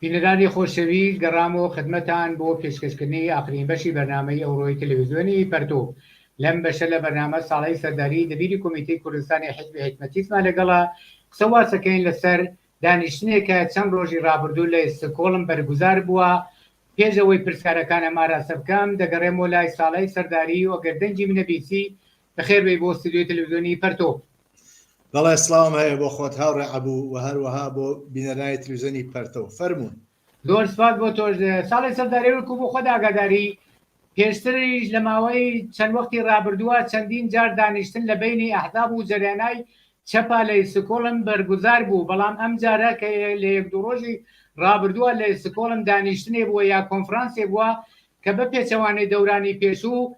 بینەرانی خۆشەوی گەڕامەوە خدمەتان بۆ پێشکەشکردنی ئاخرین بەشی بەرنامەی ئەوڕۆی تەلەڤیزیۆنی پەرتۆ لەم بەشە لە بەرنامە ساڵی سەرداری دەبیری کۆمیتەی کوردستانی حیزبی حکمەتیسمان لەگەڵا قسە واسەکەین لەسەر دانیشتنێکە چەند ڕۆژی ڕابردوو لە ئێستکۆڵم بەرگوزار بووە. پێشەوەی پرسیارەکانە ماراسە بکەم دەگەڕێمەوە لای ساڵی سەرداری و ئەگەر دەنگی منەبیسی بەخێربێ بۆ ستودیۆی تەلەڤیزیۆنی پەرتۆ. بەڵێ سڵام هەیە بۆ خۆت هاوڕێ عەبوو و هەروەها بۆ بینەرانی تەلەڤیزیۆنی پەرتۆ. فەرموون. زۆر سپاس بۆ تۆش. ساڵی سەرداری وەکو بۆ خۆت ئاگاداری پێشتریش لە ماوەی چەند وەختی ڕابردووە چەندین جار دانیشتن لە بینی ئەحزاب و جەریانای چەپا لە ئێستکۆڵم بەرگوزار بوو، بەڵام ئەم جارە کە لە یەک دوو ڕۆژی ڕابردووە لە ئێستکۆڵم دانیشتنێ بووە یا کۆنفرانسێ بووە کە بە پێچەوانەی دەورانی پێشوو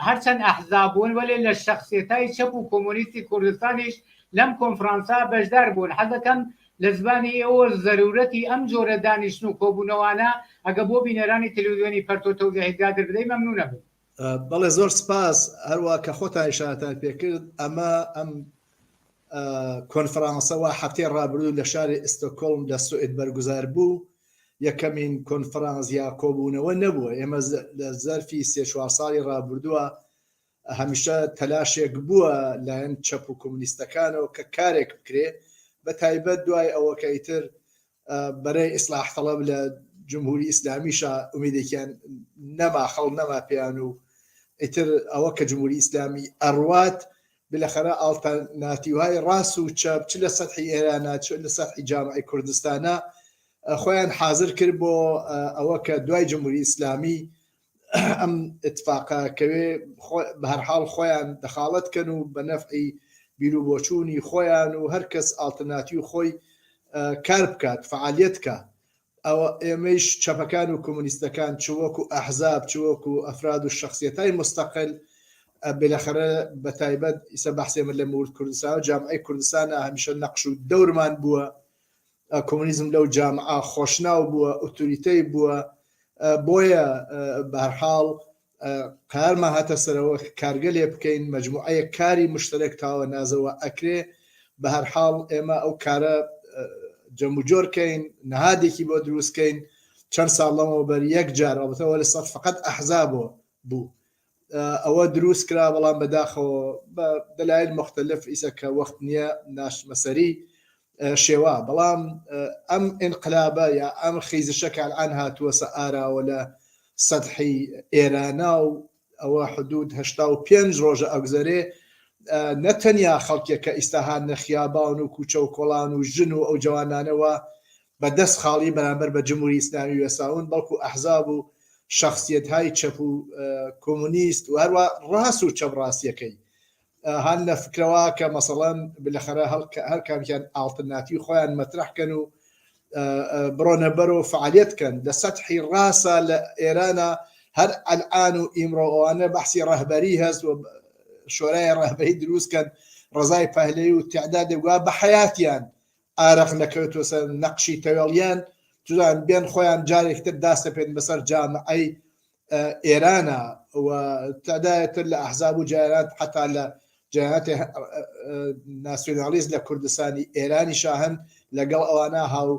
هەرچەند ئەحزاب بوون وەلێ لە شەخسیەتای چەپ و کۆمۆنیستی کوردستانیش لەم کۆنفرانسا بەشدار بوون. حەزەکەم لە زبانی ئێوە ضرورەتی ئەم جۆرە دانیشتن و کۆبوونەوانە ئەگە بۆ بینەرانی تەلەڤیزیۆنی پەرتۆ تەوزیحیدگا دەردەی مەمنونە بن. بەڵێ زۆر سپاس. هەروە کە خۆتان ئیشارەتان پێکرد ئەمە ئەم کۆنفرانسەوە هەفتەی ڕابردوو لە شاری ئێستکۆڵم لە سوئید بەرگوزار بوو. یەکەمین کۆنفرانس یا کۆبوونەوە نەبووە. ئێمە لە زەرفی سێ چوار ساڵی ڕابردووە هەمیشە تەلاشێک بووە لایەن چەپ و کۆمونیستەکانەوە کە کارێک بکرێ، بە تایبەت دوای ئەوە کە ئیتر بەرەی ئیسلاح تەڵەب لە جمهوری ئیسلامیشە ئومیدێکیان نەما خەڵ نەما پێیان و ئیتر ئەوە کە جمهوری ئیسلامی ئەڕوات بلەخەرە ئاڵتەرناتیڤهای ڕاست و چەپ چ لە سەتحی ئێرانە چ لە سەتحی جامعەی کوردستانە خۆیان حازر کرد بۆ ئەوە کە دوای جمهوری ئیسلامی ئەم ئتفاقەکەوێ بە هەرحاڵ خۆیان دەخاڵەت کەن و بە نەفعی بیرو بۆچوونی خۆیان و هەر کەس ئالتەرناتیو خۆی کار بکات فعالیت کە ئەوە ئێمەش چەپەکان و کۆمونیستەکان چوەکو ئەحزاب چوەکو ئەفراد و شخصیەتای مستەقل بێلەخەرە بە تایبەت ئیسە بەحسێمە لە مورد کوردستان و جامعەی کوردستانە هەمیشە نەقش و دەورمان بووە. کۆمونیزم لەو جامعە خۆشناو بووە، ئۆتۆریتەی بووە، بۆیە بە هەرحاڵ قارمان هاتە سەرەوە کارگە لێ بکەین مەجموعەیە کاری مشترەک تاوە نازەوە ئەکرێ. بە هەرحاڵ ئێمە ئەو کارە جەم و جۆرکەین، نەهادێکی بۆ دروستکەین. چەند ساڵ لەمەوە بەر یەک جار ئەڵبەتەوە لە سەد فقەت ئەحزابەوە بوو ئەوە دروست کرا، بەڵام بەداخەوە بە دەلایل مختلف ئیسە کە وەخت نییە ناشمەسەری شێوا. بەڵام ئەم ئینقلابە یا ئەم خیزشەکە ئەلعان هاتووە ئاراوە لە سەدحی ئێرانە و ئەوە حدود 85 ڕۆژە ئەگزەرێ نەتەنیا خەڵکێکە ئیساهان نەخیابان و کوچە و کۆڵان و ژن و ئەو جوانانەوە بەدەست خاڵی بەرامبەر بە جمهوری ئیسلامی وێساون، بەڵکو ئەحزاب و شخصیەتهای چەپ و کۆمونیست و هەروە ڕاست و چەپ ڕاستیەکەی هەن لە فکرەوە کە مەسەڵەن بلەخەرە هەر کامیان ئالتەرناتیو خۆیان مەترەح و بڕۆنە بەرەوە فعالیتکەن لە سەتحی ڕاستە لە ئێرانە. هەر ئەلعان و ئیمڕۆوانە بەحسی ڕەهبەری هەست و شۆرای ڕەهبەری دروستکەن، ڕزای پەهلەوی و تعدادێکوا بە حەیاتیان ئارەق نەکەوێتوە سەر نەقشی تەوێڵیان جوان بێن خۆیان جارێکتر داستە پێن بەسەر جامعەی ئێرانە و تعدادێتر لە ئەحزاب و جارات حتا لە جارات ناسیۆنالیست لە کوردستانی ئێرانی شاهن لەگەڵ ئەوانە هاو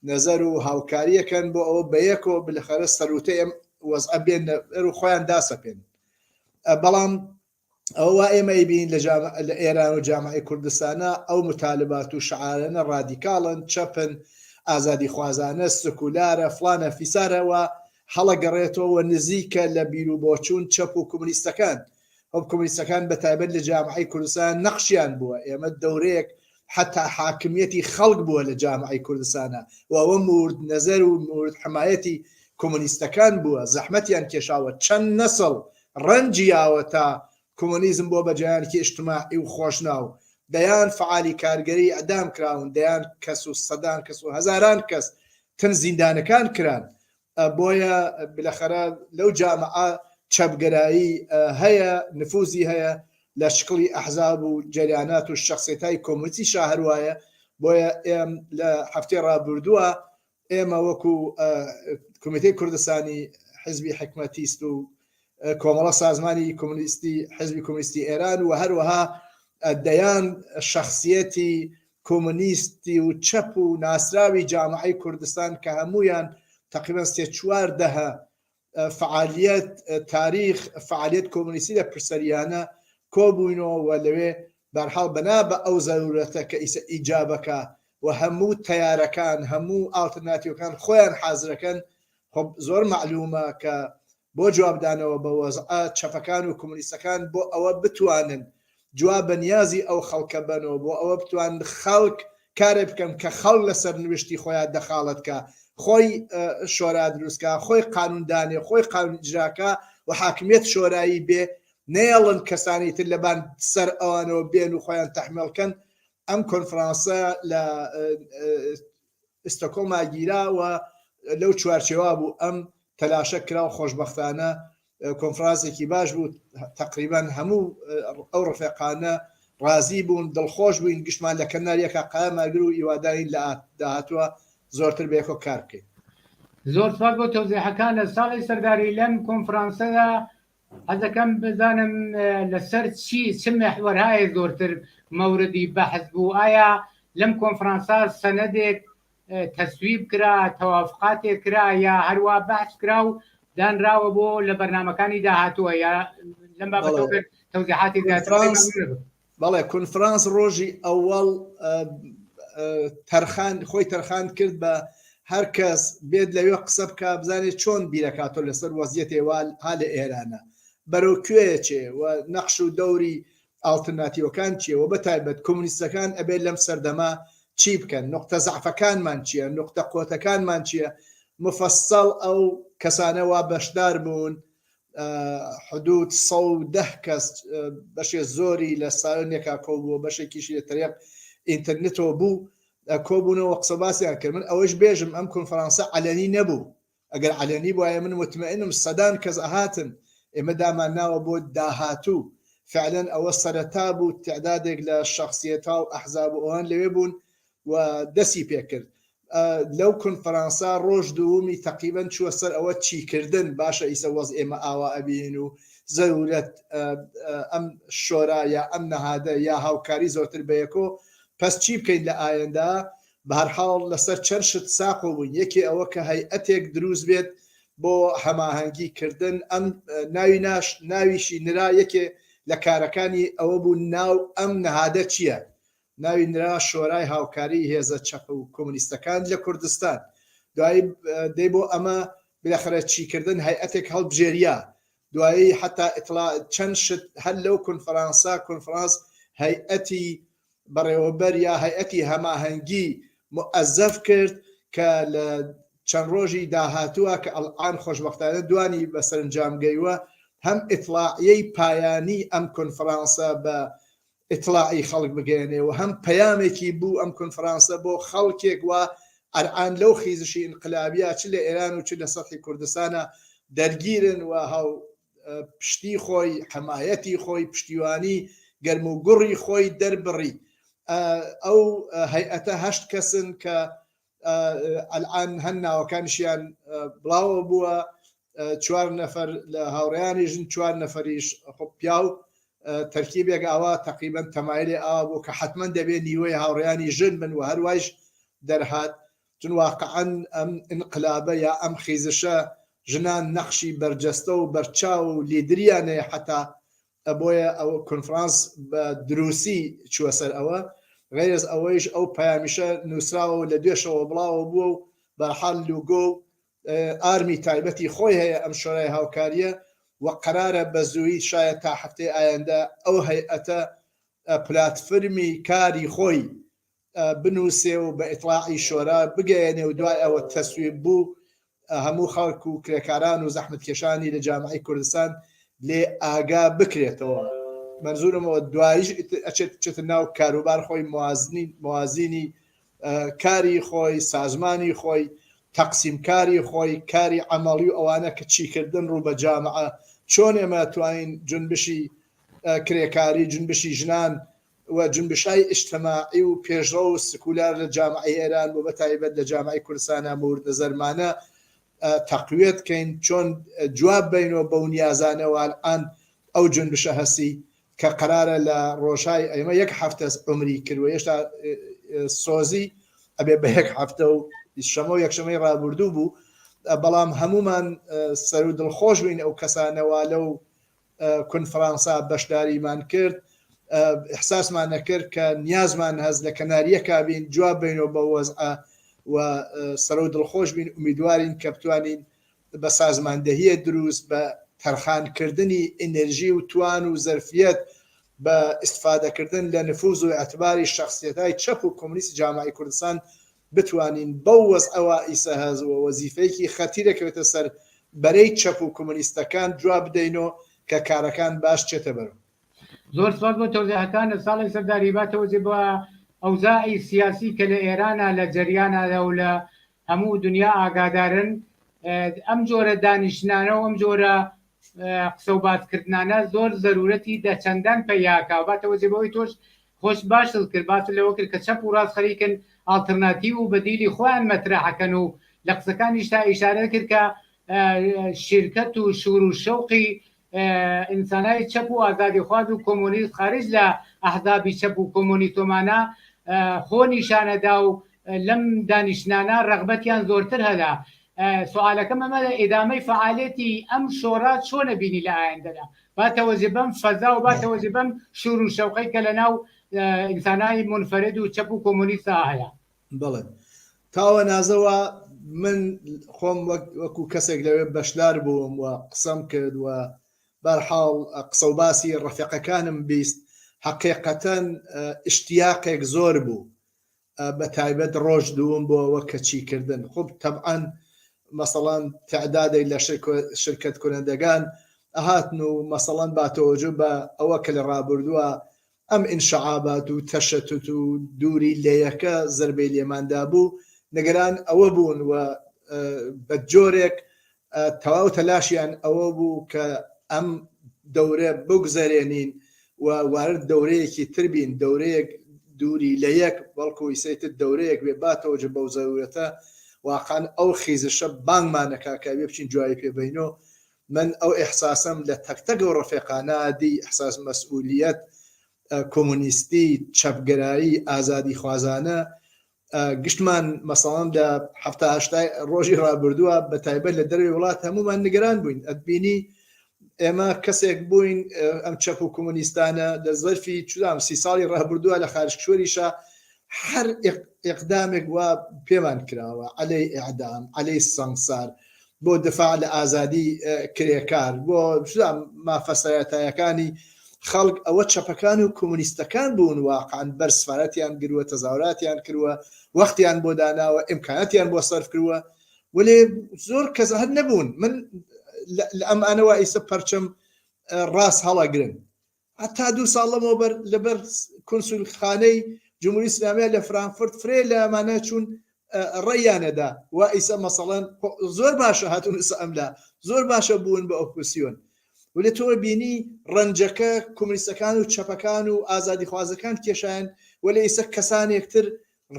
نەزەر و هاوکاریەکەن بۆ ئەوە بەیەکەوە بلەخەرە سەروتەی ئەم وەزعە بێن و خۆیان داسە پێن. بەڵام ئەوە ئێمە بین لە ئێران و جامعەی کوردستانە ئەو متالبات و شعارانە ڕادیکاڵن، چەپن، ئازادی خوازانە، سکولارە، فلانە فیسارەوە هەڵەگەڕێتەوە نزیکە لە بیر و بۆچوون چەپ و کۆمونیستەکان. ئەو کۆمونیستەکان بە تایبەت لە جامعەی کوردستان نەخشیان بووە. ئێمە دەورەیەک حتا حاکمیەتی خەڵک بووە لە جامعەی کوردستانە و ئەوە مورد نەزەر و مورد حمایەتی کۆمونیستەکان بووە. زەحمەتیان کێشاوە، چەند نەسڵ ڕەنجیاوە تا کۆمونیزم بۆ بەجیانکی ئیجتماعی و خۆشناو. دەیان فعالی کارگەری ئەدام کراون، دەیان کەس و سەدان کەس و هەزاران کەس تن زیندانەکان کران. بۆیە بلەخەرە لەو جامعە چەپگەرایی هەیە، نفوزی هەیە لە شکڵی ئەحزاب و جەریانات و شخصیەتای کۆمونیستی شاهروایە. بۆیە لە هەفتەی ڕابردووە ئێمە وەکو کۆمیتەی کوردستانی حیزبی حکمەتیست و کۆمەڵە سازمانی کۆمونیستی حیزبی کۆمونیستی ئێران و هەروەها دەیان شخصیەتی کۆمونیستی و چەپ و ناسراوی جامعەی کوردستان کە هەمویان تقریبا 3-4 دەهە فعالیت تاریخ فعالیت کۆمونیستی لە پرسەریانە کۆبووینەوە و لەوێ بەرحاڵ بەنا بە ئەو زەرورەتە کە ئیجابەکە و هەموو تەیارەکان هەموو ئالتەرناتیڤەکان خۆیان حازرەکەن خۆ زۆر معلومە کە بۆ جوابدانەوە بە وەزعە چەپەکان و کۆمونیستەکان بۆ ئەوە بتوانن جواب بەنیازی ئەو خەڵکە بنەوە بۆ ئەوە بتوان خەڵک کارێ بکەن کە خەڵ لەسەر نوشتی خۆیان دەخاڵەتکە خۆی شۆرا دروستکە خۆی قانوندانێ خۆی قانون ئیجراکە و حاکمیت شۆرایی بێ نێڵن کەسانی تر لەبان سەر ئەوانەوە بێن و خۆیان تەحمیلکەن ئەم کۆنفرانسە لە ئستۆکۆڵما گیراوە لەو چوارچێوا بوو ئەم تەلاشە کرا و خۆشبەختانە کۆنفرانسێکی باش بوو تقریبا هەموو ئەو ڕفێقانە ڕازی بوون دڵخۆش بووین گشتمان لە کەناریەکە قایماگر و هیوادارین لە داهاتووە زۆرتر بێکۆ کار بکەین. زۆر سپاس بۆ تەوزیحەکان لە ساڵی سەرداری لەم کۆنفرانسەدا حەزەکەم بزانم لەسەر چ محوەرهایە زۆرتر مەوردی بەحث بوو ئایا لەم کۆنفرانسا سەنەدێک تەسویب کرا تەوافقاتێک کرا یا هەروە بەحث کرا و دانراوە بۆ لە بەرنامەکانی داهاتووە یا لەم بابەتەوە تەوزیحاتی بەڵێ کۆنفرانس ڕۆژی ئەوەڵ تەرخان خۆی تەرخان کرد بە هەر کەس بێت لەوێ قسە بکە بزانێت چۆن بیرەکاتۆ لەسەر وەزیەتێوال ها لە ئێرانە بەرەو کوێ چێ و نەخش و دەوری ئالتەرناتیڤەکان چیە و بەتایبەت کۆمونیستەکان ئەبێت لەم سەردەما چی بکەن نقطە زەعفەکانمان چییە نقطە قوتەکانمان چییە مفەسەڵ ئەو کەسانەوە بەشدار بوون حدود 110 کەس بەشێ زۆری لە ساڵێکا کۆبووە بەشێکیشی لە تەریق ئینتەرنێتەوە بوو کۆبوونەوە قسە باسییان کرد من ئەوەش بێژم ئەم کۆنفرانسە علەنی نەبوو ئەگەر علەنی بواە من مطمئنم سەدان کەس ئەهاتن ئێمە دامان ناوە بۆ داهاتوو فعلا ئەوە سەرەتا بوو تعدادێک لە شخصیەتا و ئەحزاب و ئەوان لەوێ بوون و دەستی پێکرد لەو کۆنفرانسا ڕۆژ دوومی تقریبا چووە سەر ئەوە چیکردن باشە ئیسە وەز ئێمە ئاوا ئەبین و زەرورەت ئەم شۆرا یا ئەم نەهادە یا هاوکاری زۆرتر بەیەکۆ پس چی بکەین لە ئایندا بە هەرحاڵ لەسەر چەند شت ساقۆ بوون یەکی ئەوە کە هەیئەتێک دروست بێت بۆ هەماهەنگی کردن ئەم ناویشی نرا یەکێ لە کارەکانی ئەوە بوو ناو ئەم نەهادە چییە ناوی نرا شۆرای هاوکاری هێزە چەپ و کۆمونیستەکان لە کوردستان دوایی دەی بۆ ئەمە بلاخرە چیکردن هەیئەتێک هەڵبژێریە دوایی حتا چەند شت هەر لەو کۆنفرانس هەیئەتی بەڕێوەبەر یا هەیئەتی هەماهەنگی مؤەزەف کرد کە لە چەند ڕۆژی داهاتووە کە ئەڵعان خۆشبەختانە دوانی بەسەرنجامگەیوە هەم ئیطلاعیەی پایانی ئەم کۆنفرانسە بە ئیطلاعی خەڵک بگەێنێەوە هەم پەیامێکی بوو ئەم کۆنفرانسە بۆ خەڵکێک وە ئەرعان لەو خیزشی ئینقلابیە چ لە ئێران و چ لە سەرحی کوردستانە دەرگیرن و هەو پشتی خۆی حمایەتی خۆی پشتیوانی گەرم و گوڕی خۆی دەربڕی ئەو هەیئەتە 8 کەسن کە ئەلعان هەن ناوەکانشیان بڵاوە بووە 4 نەفەر لە هاوڕێیانی ژن 4 نەفەریش پیاو تەرکیبێک ئاوا تقریبا تەمایلی ئاوا بوو کە حتمما دەبێت نیوەی هاوڕێیانی ژن بن و هەروایش دەرهات چون واقعا ئەم انقلابە یا ئەم خیزشە ژنان نەخشی بەرجەستە و بەرچاو و لیدریانەیە حتا بۆیە ئەو کۆنفرانس بە دروسی چووە سەر ئەوە غێرز ئەوەیش ئەو پەیامیشە نووسراوە و لە دوێشەوە بڵاوە بووە و بەرحاڵ لوگۆ و ئارمی تایبەتی خۆی هەیە ئەم شۆرای هاوکاریە و قرارە بە زووی شایە تا هەفتەی ئایندا ئەو هەیئەتە پلاتفرمی کاری خۆی بنووسێ و بە ئیطلاعی شۆرا بگەێنێ و دوای ئەوە تەسویب بوو هەموو خەڵک و کرێکاران و زەحمەتکێشانی لە جامعەی کوردستان لێ ئاگا بکرێتەوە منزورمەوە دوایش ئەچێت ناو کاروبار خۆی موازینی کاری خۆی سازمانی خۆی تەقسیمکاری خۆی کاری عەمەڵی و ئەوانە کە چیکردن ڕوو بە جامعە چۆن ئێمە توانین جنبشی کرێکاری جنبشی ژنان و جنبشای ئیجتیماعی و پێشڕە و سکولار لە جامعەی ئێران و بەتایبەت لە جامعەی کوردستانە مورد نەزەرمانە تەقویەت بکەین چۆن جواب بینەوە بەو نیازانەوە ئەلعان ئەو جنبشە هەستی کە قرارە لە ڕۆژهای ئێمە 1 هەفتە عمری کردوە هێشتا سۆزی ئەبێ بە یەک هەفتە و شەمە و یەکشەمەی ڕابردوو بوو بەڵام هەمومان سەر و دڵخۆش بووین ئەو کەسانەوە لەو کۆنفرانسا بەشداریمان کرد احساسمان نەکرد کە نیازمان هەست لە کەناریەکە بین جواب بینەوە بە وەزعە و سەر و دڵخۆش بین ئومیدوارین کە بتوانین بە سازماندەهیە دروست بە تەرخانکردنی ئێنەرژی و توان و زەرفیەت بە ئیستفادەکردن لە نفوذ و ئەتباری شخصیەتای چەپ و کۆمونیستی جامعی کوردستان بتوانین بەو وەزعەوە ئیسە هەزەوە وەزیفەیەکی خەتیرەکەوێتە سەر بەرەی چەپ و کۆمونیستەکان جواب بدەینەوە کە کارەکان باش چێتە بەرەوە. زۆر سپاس بۆ تەوزیحەکان لە ساڵی سەرداری با تەوزی بە ئەوزاعی سیاسی کە لە ئێرانە لە جەریانەدا و لە هەموو دنیا ئاگادارن ئەم جۆرە دانیشتنانە و ئەم جۆرە قسە و باسکردنانە زۆر ضرورەتی دەچەندان پەیاکە و با تەوزی بەوەی تۆش خۆش باشل کرد باس لەوە کرد کە چەپ و ڕاست خەریکن ئالتەرناتیڤ و بەدیلی خۆیان مەترەحەکەن و لە قسەکانیشتا ئیشارە کرد کە شرکەت و شور و شەوقی ئینسانای چەپ و ئازادیخواز و کۆمۆنیست خارج لە ئەحزابی چەپ و کۆمۆنیستۆمانە خۆ نیشانەدا و لەم دانیشتنانە ڕەغبەتیان زۆرتر هەدا. سوالەکەم ئەمە ئێدامەی فعالێتی ئەم شۆڕات چۆنە بینی لە ئایندەدا باتەوەزی بەم فەزا و باتەوەزی بەم شور و شەوقەی کە لە ناو ئینسانای منفەرد و چەپ و کۆمۆنیستە هەیە. بەڵێ تاوە نازەوە من خۆم وەکو کەسێک لەوێ بەشدار بووم و قسەم کرد و بەرحاڵ قسە و باسی ڕەفیقەکانم بیست حقیقەتەن ئشتیاقێک زۆر بوو بە تایبەت ڕۆژ دووم بۆ ئەوە کەچیکردن خۆب تەبعەن مەسەڵەن تعدادی لە شرکەت کنندگان ئەهاتن و مەسەڵەن باتەوەجو بە ئەوە کە لە ڕابردووە ئەم ئینشعابات و تەشەتوت و دووری لێیەکە زەربەی لێماندا بوو نەگەران ئەوە بوون و بە جۆرێک تەواو تەلاشیان ئەوە بوو کە ئەم دەورە بگوزارێنین و وارد دەورەیەکی تربین دەورەیەک دووری لە یەک بەڵکو ئیسەیتر دەورەیەک بێ باتەوەجە بەو زەورەتە واقعاً ئەو خیزشە بانگمانەکە کە بێ بچین جوای پێبینەوە من ئەو ئیحساسم لە تەکتەگە و ڕەفیقانە دی ئیحساس مەسئولیەت کۆمونیستی چەپگەرایی ئازادی خوازانە گشتمان مەسەڵەن لە هەفتە هەشتای ڕۆژی ڕابردووە بە تایبەت لە دەروی وڵات هەمومان نیگەران بووین ئەتبینی ئێمە کەسێک بووین ئەم چەپ و کۆمونیستانە لە زەرفی چودام 30 ساڵی ڕابردووە لە خارجکشوەریشە هەر ئیقدامێک وە پێمان کراوە عەلەی ئیعدام عەلەی سەنگسار بۆ دفاع لە ئازادی کرێکار بۆ مافەسەرەتایەکانی خەڵک ئەوە چەپەکان و کۆمونیستەکان بوون واقعاً بەرسفارەتیان گرووە تەزاوراتیان کردووە وەختیان بۆ داناوە ئیمکانەتیان بۆ سەرف کردووە وەلێ زۆر کەس هەر نەبوون من ئەم ئانەوە ئیسە پەرچەم ڕاست هەڵەگرن هەتا 2 ساڵ لەمەوە لەبەر کۆنسولخانەی جمهوری ئیسلامیە لە فرانکفورت فرێ لە ئەمانە چوون ڕێیانەدا و ئیسە مەسەڵەن زۆر باشە هاتوون ئەملا زۆر باشە بوون بە ئۆپۆسیۆن و لە تۆ بینی ڕەنجەکە کۆمونیستەکان و چەپەکان و ئازادی خوازەکان کێشایان و لە ئیسە کەسانێکتر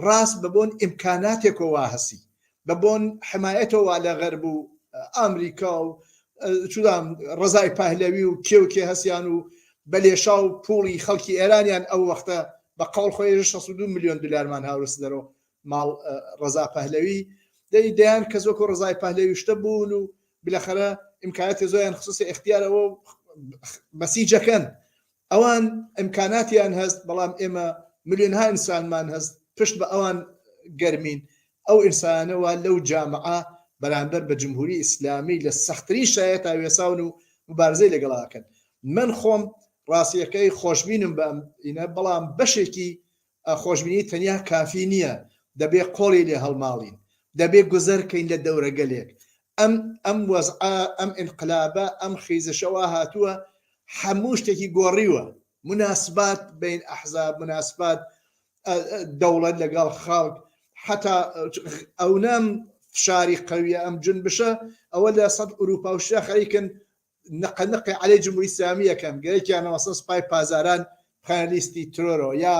ڕاست بەبوون ئیمکاناتێکەوە هەسی بەبوون حمایەتەوە لە غەرب و ئەمریکا و چودام ڕزای پاهلەوی و کێوکێ هەسیان و بەلێشا و پوڵی خەڵکی ئێرانیان ئەو وەختە بە قەڵ خۆی 62 میلیۆن دلارمان هاوڕست دەرەوە ماڵ ڕزا پاهلەوی دەیان کە زۆکۆ ڕزای پاهلەوی شتە بوون و بلەخەرە ئیمکاناتی زۆیان خصوصی اختیارەوە بەسیجەکەن ئەوان ئیمکاناتیان هەست بەڵام ئێمە ملیۆنها ئینسانمان هەست پشت بە ئەوان گەرمین ئەو ئینسانەوە لەو جامعە بەرامبەر بە جمهوری ئیسلامی لە سەختترین شایەت ئاوێساون و مبارزەی لەگەڵاکەن من خۆم ڕاستیەکەی خۆشببینم بەئینە بەڵام بەشێکی خۆشببینی تەنیا کافی نییە دەبێ قۆڵی لێ هەڵماڵین دەبێ گوزەرکەین لە دەورەگەلێک ئەم وەزعە ئەم ئینقلابە ئەم خیزشەوە هاتووە هەموو شتێکی گۆڕیوە مناسبات بین ئەحزاب مناسبات دەوڵەت لەگەڵ خەڵک حتا ئەونەم فشاری قویە ئەم جنبشە ئەوە لە سەد ئوروپا و شە خەریکن نقی عەلەی جمهوری ئیسلامی یەکەم گەرەکیانەوە سپای پازاران خانلیستی ترۆرۆ یا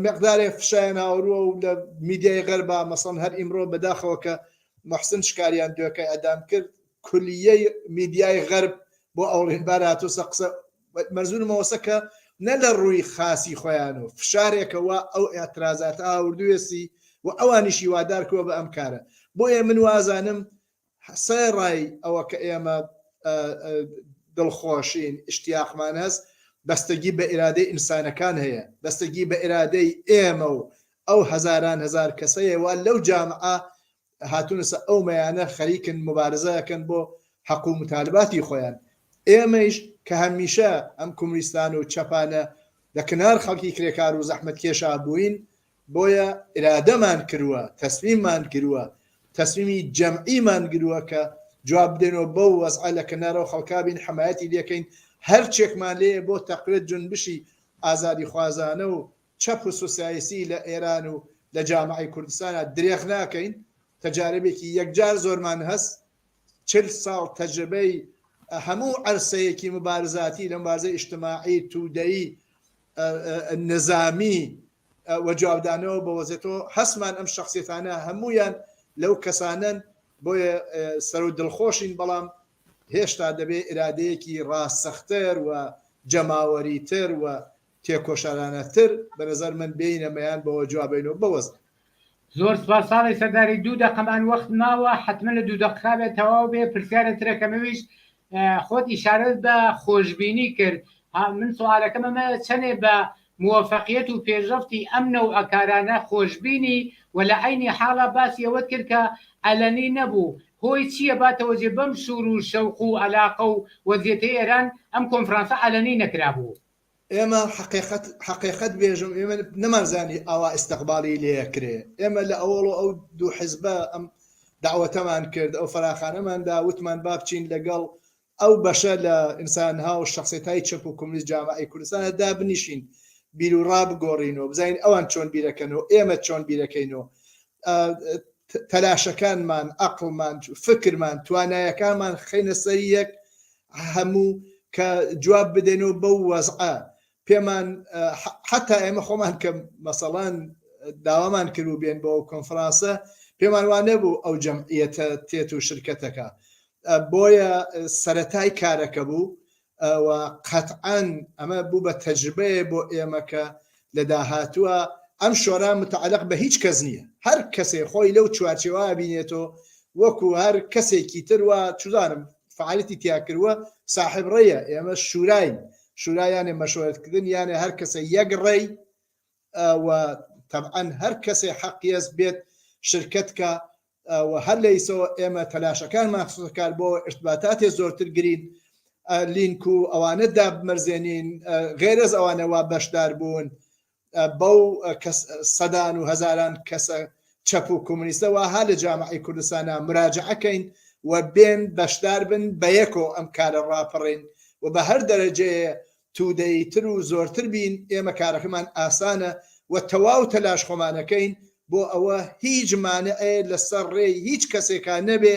مقدارێک فشایان هاورووە و لە میدیای غەربا مەسەڵەن هەر ئیمڕۆ بەداخەوە کە محسن شکاریان دوێکەی ئەدام کرد کولیەی میدیای غەرب بۆ ئەوڵێنبار هاتووسە قسە مەرزونمەوەسە کە نە لە ڕووی خاسی خۆیان و فشارێکەوە ئەو ئێترازات ئاوردوێسی و ئەوانیشی وادارکەوە بە ئەم کارە. بۆیە من وازانم سێ ڕای ئەوە کە ئێمە دڵخۆشین ئیشتیاقمان هەست بەستگی بە ئیرادەی ئینسانەکان هەیە، بەستگی بە ئیرادەی ئێمە و ئەو هەزاران هەزار کەسەیەوە لەو جامعە هاتوونسە ئەو مەیانە خەریکن مبارزەکەن بۆ حەق و متالباتی خۆیان. ئێمەش کە هەمیشە ئەم کومریستان و چەپانە لە کنار خەڵکی کرێکار و زەحمەت کێشا بووین، بۆیە ئیرادەمان کردووە، تەسلیممان کردووە، تەسلیمی جەمعیمان گرووە کە جواب بدەنەوە بەو وەزعە لە کنارەوە خەڵکا بین حمایەتی لێکەین. هەر چێکمان لێ بۆ تەقویت جونبشی ئازادی خوازانە و چەپ و سوسیاسی لە ئێران و لە جامعەی کوردستانە درێغ ناکەین. تەجاربێکی یەکجار زۆرمان هەست، 40 ساڵ تەجربەی هەموو عەرسەیەکی مبارزاتی لە مبارزەی ئیجتیماعی توودەیی نظامی و جوابدانەوە بە وەزێتەوە هەستمان ئەم شەخسیەتانە هەمویان لەو کەسانن. بۆیە سەر و دڵخۆشین، بەڵام هێشتا دەبێ ئیرادەیەکی ڕاستەختر و جەماوەریتر و تێکۆشارانەتر بە نەزەر من بینەمەیان بەوە جوابینەوە بەوەست. زۆر سپاس ساڵی سەرداری 2 دقەمان وەخت ماوە، حتممە لە 2 دقا بێت تەواو بێ. پرسیارە ترەکەمەویش خۆت ئیشارەت بە خۆشببینی کرد. من سوالەکەم ئەمە چەندێ بە موفقیت و پێشرفتی ئەم نەو ئەکارانە خۆشببینی و لە عینی حاڵە باسی ئەوەت کرد کە ئەلەنی نەبوو. هۆی چییە باتەوەجێ بەم شور و شەوق و عەلاقە و وەزیەتەی ئێران ئەم کۆنفرانسە ئەلەنی نەکرابوو؟ ئێمە حقیقەت بێژم، ئێمە نەمانزانی ئاوا ئیستەقبالی لێکرێ. ئێمە لە ئەوڵ ئەو دوو حیزبە ئەم داوەتەمان کرد، ئەو فراخانەماندا وتمان با بچین لەگەڵ ئەو بەشە لە ئینسانها و شخصیتای چەپ و کۆمونیست جامعەی کوردستانە دابنیشین، بیر و ڕابگۆڕینەوە، بزانین ئەوان چۆن بیرەکەنەوە، ئێمە چۆن بیرەکەینەوە، تەلاشەکانمان، عەقڵمان، فکرمان، توانایەکانمان خەینە سەری یەک هەموو کە جواب بدەنەوە بەو وەزعە. پێمان حتا ئێمە خۆمان کە مەسەڵان داوامان کرد و بێن بۆ ئەو کۆنفرانسە پێمان وانە بوو ئەو جەمعیەتە تێت و شرکەتەکە. بۆیە سەرەتای کارەکە بوو و قەتعەن ئەمە بوو بە تەجربەیە بۆ ئێمە کە لە داهاتووە ئەم شۆرا متعلق بە هیچ کەس نییە. هەر کەسێ خۆی لەو چوارچێوە بینێتەوە وەکو هەر کەسێکی تروە چزانم فعالیتی تیاکردووە صاحب ڕێیە. ئێمە شورایانێ مەشورەتکردن یانێ هەر کەسە یەک ڕێی و طبعاً هەر کەسێ حەقیەز بێت شرکتکە و هەر لەیسەوە ئێمە تەلاشەکان ماخسوسەکار بۆ ارتباطاتێ زۆرتر گرین، لینک و ئەوانە دابمەرزێنین، غێرەز ئەوانەوە بەشدار بوون بەو سەدان و هەزاران کەسە چەپ و کۆمونیستەوە ها لە جامعەی کوردستانە مراجعەکەین و بێن بەشدار بن بە یەکۆ ئەم کارە ڕاپەڕین و بە هەر دەرەجەیە توودەیتر و زۆرتر بین. ئێمە کارەکەمان ئاسانە و تەواو تەلاش خۆمانەکەین بۆ ئەوە هیچ مانعێ لەسەر ڕێی هیچ کەسێکا نەبێ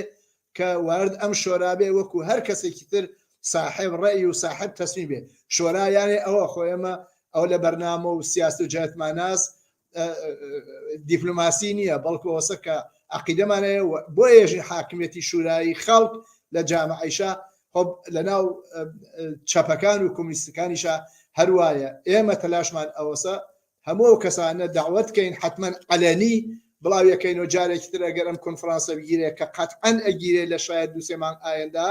کە وارد ئەم شۆرابێ وەکو هەر کەسێکی تر صاحب ڕێی و صاحب تەسمی بێ. شۆرا یانێ ئەوە خۆیمە ئەو لە بەرنامە و سیاست و جەهەتماناز دیپلۆماسی نییە، بەڵکو ئەوسە کە عەقیدەمانەیە بۆ ێژی حاکمیەتی شورایی خەڵک لە جامعەیشا خۆ لەناو چەپەکان و کۆمونیستەکانیشا هەروایە. ئێمە تەلاشمان ئەوەسە هەموو کەسانە داوەتکەین حتمما ئەلەنی بڵاو یەکەینەوە جارێکی تر ئەگەر ئەم کۆنفرانسە بگیرێ کە قەتعەن ئەگیرێ لە شاید 2-3 مانگ ئایندا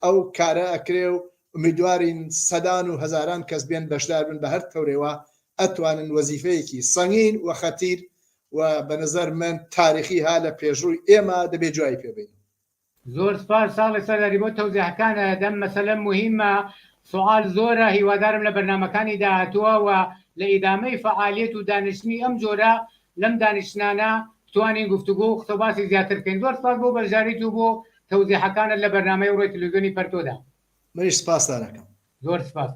ئەو کارە ئەکرێ و ئومیدوارین سەدان و هەزاران کەس بێن بەشدار بن بە هەر تەورێوە ئەتوانن وەزیفەیەکی سەنگین و خەتیر و بە نظر من تاریخی ها لە پێشڕووی ئێمە دەبێت جوای پێبین. زۆر سپاس ساڵی سەرداری بۆ تەوزیحەکانە. دەم مەسەلە مهمە، سوال زۆرە، هیوادارم لە بەرنامەکانی داهاتووە و لە ئیدامەی فعالیت و دانیشتنی ئەم جۆرە لەم دانیشتانە بتوانین گفتوگۆ و قسەباسی زیاتر بکەین. زۆر سپاس بۆ بەشداریت و بۆ تەوزیحەکانت لە بەرنامەی ڕۆی تەلەڤیزیۆنی پەرتۆدا. منیش سپاسدانەکەم. زۆر سپاس.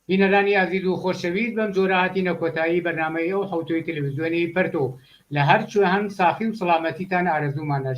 بینەرانی عەزیز و خۆشەویست، بەم جۆرە هاتینە کۆتایی بەرنامەی ئەو حوتۆی تەلەڤیزیۆنی پەرتۆ. لە هەر کوێ هەن ساخی و سەلامەتیتان ئارەزوومانە.